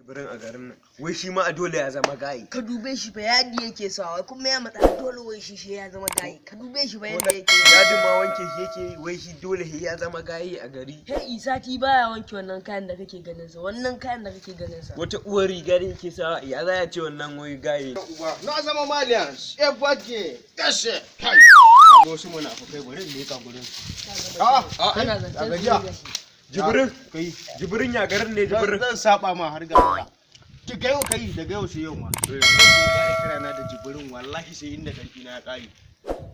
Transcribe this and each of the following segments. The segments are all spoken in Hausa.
Jibirin a garin nan. Wai shi ma a dole ya zama gayi. Ka dube shi fa yadi yake sawa kuma ya matsa dole wai shi ya zama gayi. Ka dube shi fa yadda yake. Yadin ma wanke shi yake wai shi dole ya zama gayi a gari. Hey Isati baya wanke wannan kayan da kake ganin sa. Wannan kayan da kake ganin sa. Wata uwar riga da yake sawa ya za ya ce wannan wai gayi. Na zama maliyan. Everybody. Kashe. Kai. Wasu munafukai bari ne ka gurin. Kana zance. Jibirin kai Jibirin ya garin ne Jibirin. Zan saba ma har ga Allah. Daga yau kai daga yau sai yau ma. Sai kare kira na da Jibirin wallahi sai inda karfi na ya kare.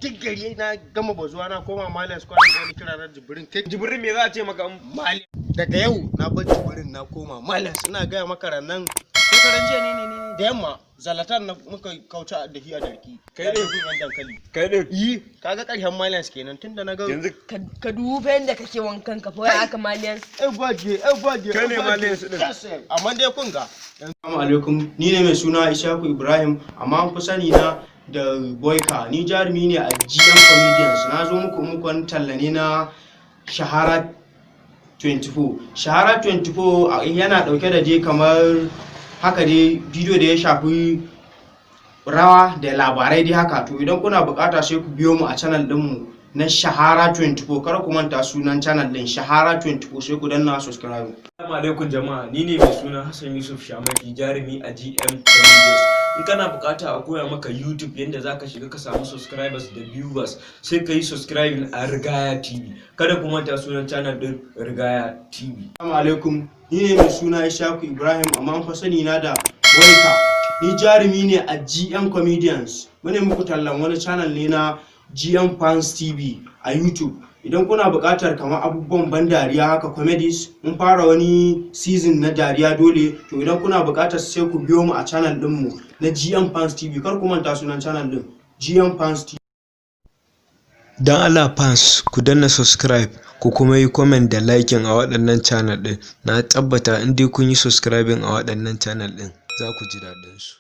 Duk gari na gama bazuwa na koma Maliyan squad ko kira na Jibirin. Kai Jibirin me za a ce maka Maliyan. Daga yau na bar Jibirin na koma Maliyan suna ga maka ranan. Shekaran jiya ne da yamma Zalatan na muka kauce da hiya darki. Kai ne gun dankali. kai ne Yi kaga karshen Maliyan kenan tunda na ga yanzu Ka duba yadda kake wankan ka fa wai haka Maliyan. Everybody. kai ne Maliyan su din. Amma dai kun ga. Assalamu alaikum. Ni ne mai suna Ishaku Ibrahim amma an fi sani na da Boyka. Ni jarumi ne a GM Comedians. Na zo muku talla ne na Shahara 24. Shahara 24 yana dauke da je kamar haka dai bidiyo da ya shafi rawa da labarai dai haka. To idan kuna bukata sai ku biyo mu a channel dinmu na Shahara 24. Kar ku manta sunan channel din Shahara 24 sai ku danna subscribe. Assalamu alaikum jama'a, ni ne mai suna Hassan Yusuf Shamaki, jarumi a GM Comedians. In kana bukata a koya maka YouTube yadda zaka shiga ka samu subscribers da viewers, sai ka yi subscribing a Rigaya TV. Kada ku manta sunan channel din Rigaya TV. Assalamu alaikum. Ni ne mai suna Ishaku Ibrahim amma an fa sani na da Boyka. Ni jarumi ne a GM Comedians. Mune muku tallan wani channel ne na GM Fans TV a YouTube. Idan kuna buƙatar kamar abubuwan ban dariya haka comedies, mun fara wani season na dariya dole. To idan kuna buƙatar sai ku biyo mu a channel ɗinmu na GM Fans TV. Kar ku manta sunan channel ɗin GM Fans TV. Don Allah fans ku danna subscribe ku kuma yi comment da liking a waɗannan channel ɗin. Na tabbata in dai kun yi subscribing a waɗannan channel ɗin za ku ji daɗin su.